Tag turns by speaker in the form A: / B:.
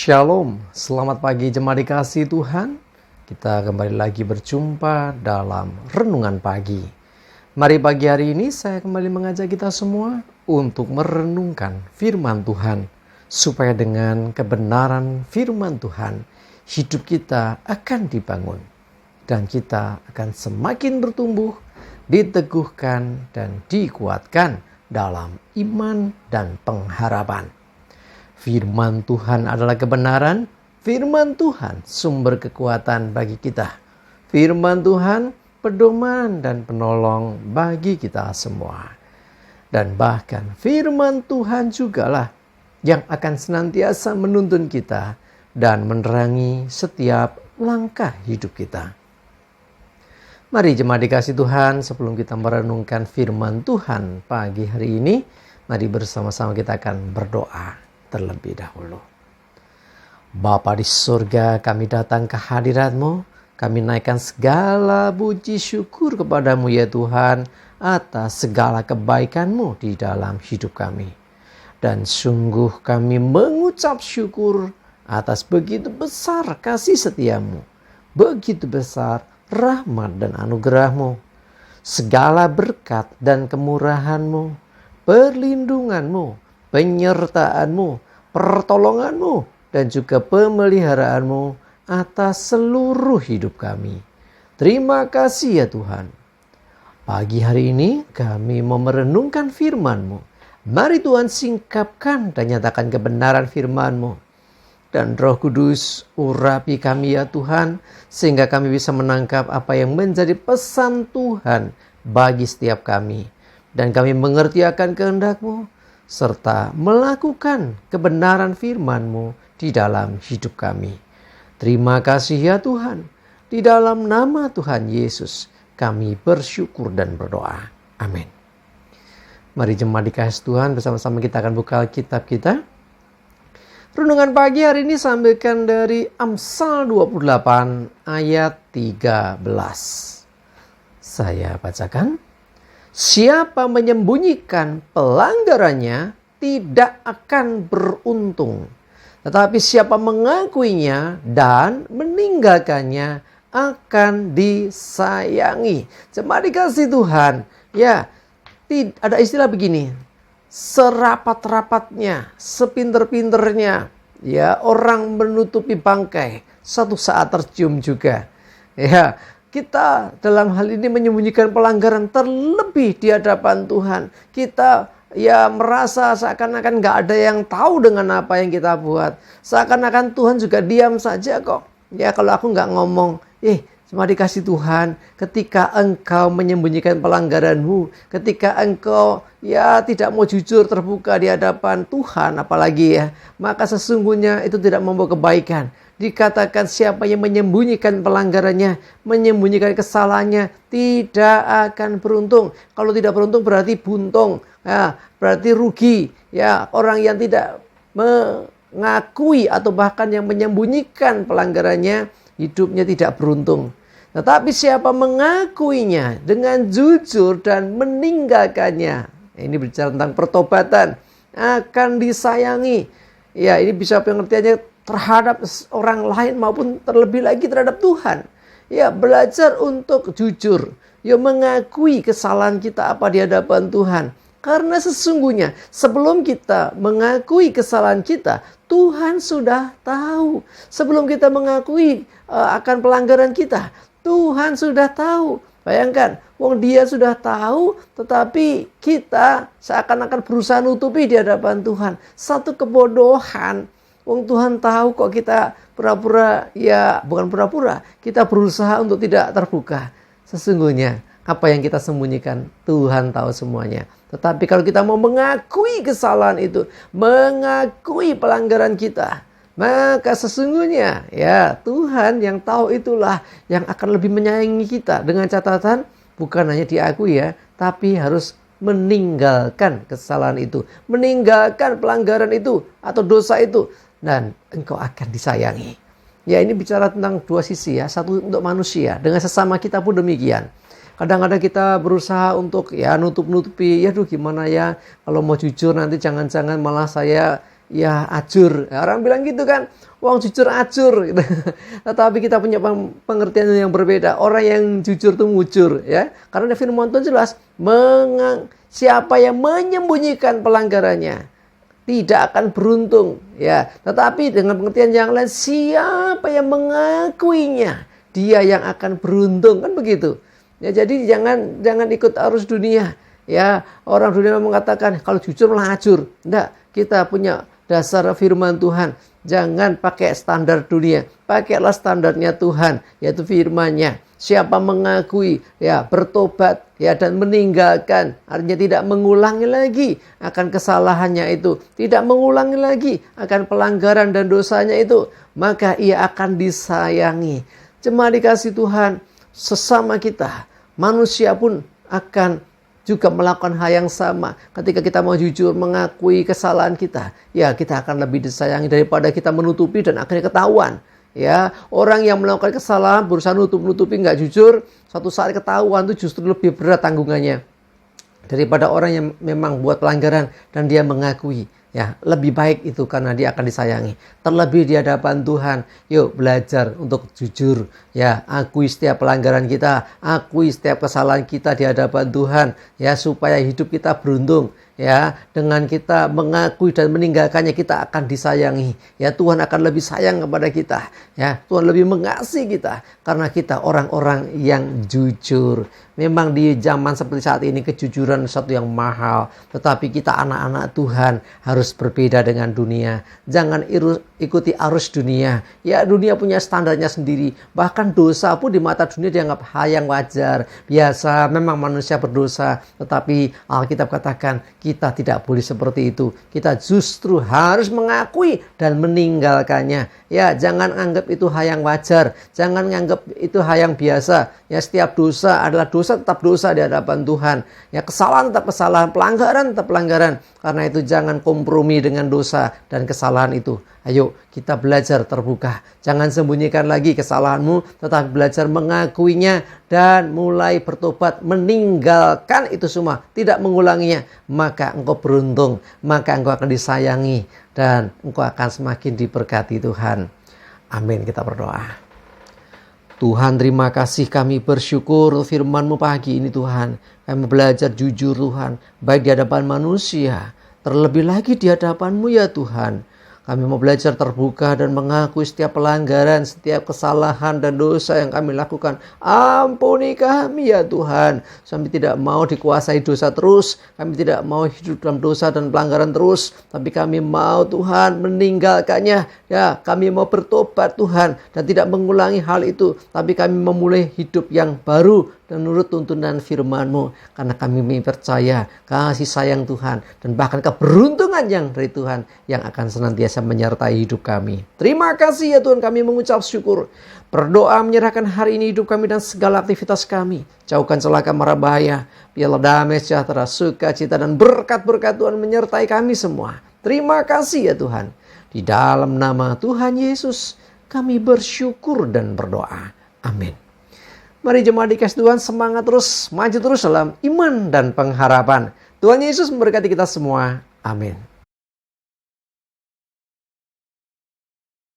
A: Shalom, selamat pagi jemaat dikasihi Tuhan. Kita kembali lagi berjumpa dalam Renungan Pagi. Mari pagi hari ini saya kembali mengajak kita semua untuk merenungkan firman Tuhan. Supaya dengan kebenaran firman Tuhan, hidup kita akan dibangun. Dan kita akan semakin bertumbuh, diteguhkan dan dikuatkan dalam iman dan pengharapan. Firman Tuhan adalah kebenaran, firman Tuhan sumber kekuatan bagi kita. Firman Tuhan pedoman dan penolong bagi kita semua. Dan bahkan firman Tuhan jugalah yang akan senantiasa menuntun kita dan menerangi setiap langkah hidup kita. Mari jemaat dikasih Tuhan, sebelum kita merenungkan firman Tuhan pagi hari ini, mari bersama-sama kita akan berdoa terlebih dahulu. Bapa di surga, kami datang ke hadirat-Mu. Kami naikkan segala puji syukur kepadamu ya Tuhan, atas segala kebaikan-Mu di dalam hidup kami. Dan sungguh kami mengucap syukur atas begitu besar kasih setia-Mu, begitu besar rahmat dan anugerah-Mu, segala berkat dan kemurahan-Mu, perlindungan-Mu, penyertaan-Mu, pertolongan-Mu, dan juga pemeliharaanmu atas seluruh hidup kami. Terima kasih ya Tuhan. Pagi hari ini kami mau merenungkan firman-Mu. Mari Tuhan singkapkan dan nyatakan kebenaran firman-Mu. Dan Roh Kudus urapi kami ya Tuhan, sehingga kami bisa menangkap apa yang menjadi pesan Tuhan bagi setiap kami. Dan kami mengerti akan kehendak-Mu, serta melakukan kebenaran firman-Mu di dalam hidup kami. Terima kasih ya Tuhan. Di dalam nama Tuhan Yesus kami bersyukur dan berdoa. Amin. Mari jemaat dikasih Tuhan, bersama-sama kita akan buka kitab kita. Renungan pagi hari ini sampaikan dari Amsal 28 ayat 13. Saya bacakan. Siapa menyembunyikan pelanggarannya tidak akan beruntung. Tetapi siapa mengakuinya dan meninggalkannya akan disayangi. Jemaat dikasih Tuhan. Ya, ada istilah begini. Serapat-rapatnya, sepinter-pinternya, ya, orang menutupi bangkai, satu saat tercium juga. Ya, kita dalam hal ini menyembunyikan pelanggaran terlebih di hadapan Tuhan. Kita merasa seakan-akan gak ada yang tahu dengan apa yang kita buat. Seakan-akan Tuhan juga diam saja kok. Ya, kalau aku gak ngomong, cuma dikasih Tuhan, ketika engkau menyembunyikan pelanggaranmu, ketika engkau tidak mau jujur terbuka di hadapan Tuhan apalagi maka sesungguhnya itu tidak membawa kebaikan. Dikatakan siapa yang menyembunyikan pelanggarannya, menyembunyikan kesalahannya, tidak akan beruntung. Kalau tidak beruntung berarti buntung, berarti rugi. Ya, orang yang tidak mengakui atau bahkan yang menyembunyikan pelanggarannya, hidupnya tidak beruntung. Tetapi siapa mengakuinya dengan jujur dan meninggalkannya, ini bicara tentang pertobatan, akan disayangi. Ya, ini bisa pengertiannya terhadap orang lain maupun terlebih lagi terhadap Tuhan. Ya, belajar untuk jujur. Ya, mengakui kesalahan kita apa di hadapan Tuhan. Karena sesungguhnya sebelum kita mengakui kesalahan kita, Tuhan sudah tahu. Sebelum kita mengakui akan pelanggaran kita, Tuhan sudah tahu. Bayangkan, Dia sudah tahu, tetapi kita seakan-akan berusaha nutupi di hadapan Tuhan. Satu kebodohan. Tuhan tahu kok kita pura-pura, bukan pura-pura, kita berusaha untuk tidak terbuka. Sesungguhnya apa yang kita sembunyikan, Tuhan tahu semuanya. Tetapi kalau kita mau mengakui kesalahan itu, mengakui pelanggaran kita, maka sesungguhnya Tuhan yang tahu itulah yang akan lebih menyayangi kita. Dengan catatan bukan hanya diakui tapi harus meninggalkan kesalahan itu, meninggalkan pelanggaran itu atau dosa itu, dan engkau akan disayangi. Ya, ini bicara tentang dua sisi satu untuk manusia, dengan sesama kita pun demikian. Kadang-kadang kita berusaha untuk nutup-nutupi, gimana kalau mau jujur nanti jangan-jangan malah saya ya acur. Orang bilang gitu kan, wong jujur acur. Tetapi kita punya pengertian yang berbeda. Orang yang jujur itu mujur, ya. Karena firman Tuhan jelas, siapa yang menyembunyikan pelanggarannya tidak akan beruntung, ya. Tetapi dengan pengertian yang lain, siapa yang mengakuinya, dia yang akan beruntung, kan begitu. Ya, jadi jangan ikut arus dunia. Ya, orang dunia mengatakan kalau jujur malah acur. Enggak, kita punya dasar firman Tuhan. Jangan pakai standar dunia, pakailah standarnya Tuhan, yaitu firman-Nya. Siapa mengakui, ya, bertobat, ya, dan meninggalkan, artinya tidak mengulangi lagi akan kesalahannya itu, tidak mengulangi lagi akan pelanggaran dan dosanya itu, maka ia akan disayangi. Jemaat dikasih Tuhan, sesama kita, manusia pun akan juga melakukan hal yang sama. Ketika kita mau jujur mengakui kesalahan kita, ya, kita akan lebih disayangi daripada kita menutupi dan akhirnya ketahuan. Ya, orang yang melakukan kesalahan berusaha nutupi nggak jujur, suatu saat ketahuan itu justru lebih berat tanggungannya daripada orang yang memang buat pelanggaran dan dia mengakui. Ya, lebih baik itu karena dia akan disayangi. Terlebih di hadapan Tuhan, yuk belajar untuk jujur. Ya, akui setiap pelanggaran kita, akui setiap kesalahan kita di hadapan Tuhan, ya, supaya hidup kita beruntung. Ya, dengan kita mengakui dan meninggalkannya, kita akan disayangi. Ya, Tuhan akan lebih sayang kepada kita. Ya, Tuhan lebih mengasihi kita karena kita orang-orang yang jujur. Memang di zaman seperti saat ini kejujuran sesuatu yang mahal, tetapi kita anak-anak Tuhan harus berbeda dengan dunia. Jangan ikuti arus dunia. Ya, dunia punya standarnya sendiri. Bahkan dosa pun di mata dunia dianggap hal yang wajar, biasa. Memang manusia berdosa, tetapi Alkitab katakan kita tidak boleh seperti itu. Kita justru harus mengakui dan meninggalkannya. Ya, jangan anggap itu hal yang wajar. Jangan anggap itu hal yang biasa. Ya, setiap dosa adalah dosa, tetap dosa di hadapan Tuhan. Ya, kesalahan tetap kesalahan, pelanggaran tetap pelanggaran. Karena itu jangan kompromi dengan dosa dan kesalahan itu. Ayo kita belajar terbuka. Jangan sembunyikan lagi kesalahanmu, tetapi belajar mengakuinya dan mulai bertobat, meninggalkan itu semua, tidak mengulanginya. Maka engkau beruntung, maka engkau akan disayangi dan engkau akan semakin diberkati Tuhan. Amin, kita berdoa. Tuhan, terima kasih, kami bersyukur firman-Mu pagi ini Tuhan. Kami belajar jujur Tuhan, baik di hadapan manusia, terlebih lagi di hadapan-Mu ya Tuhan. Kami mau belajar terbuka dan mengakui setiap pelanggaran, setiap kesalahan dan dosa yang kami lakukan. Ampuni kami ya Tuhan. Kami tidak mau dikuasai dosa terus. Kami tidak mau hidup dalam dosa dan pelanggaran terus. Tapi kami mau Tuhan meninggalkannya. Ya, kami mau bertobat Tuhan dan tidak mengulangi hal itu. Tapi kami memulai hidup yang baru dan menurut tuntunan firman-Mu. Karena kami percaya kasih sayang Tuhan dan bahkan keberuntungan yang dari Tuhan yang akan senantiasa menyertai hidup kami. Terima kasih ya Tuhan, kami mengucap syukur. Berdoa menyerahkan hari ini hidup kami dan segala aktivitas kami. Jauhkan celaka mara bahaya. Biarlah damai sejahtera, sukacita dan berkat-berkat Tuhan menyertai kami semua. Terima kasih ya Tuhan. Di dalam nama Tuhan Yesus kami bersyukur dan berdoa. Amin. Mari jemaat dikasih Tuhan, semangat terus, maju terus dalam iman dan pengharapan. Tuhan Yesus memberkati kita semua. Amin.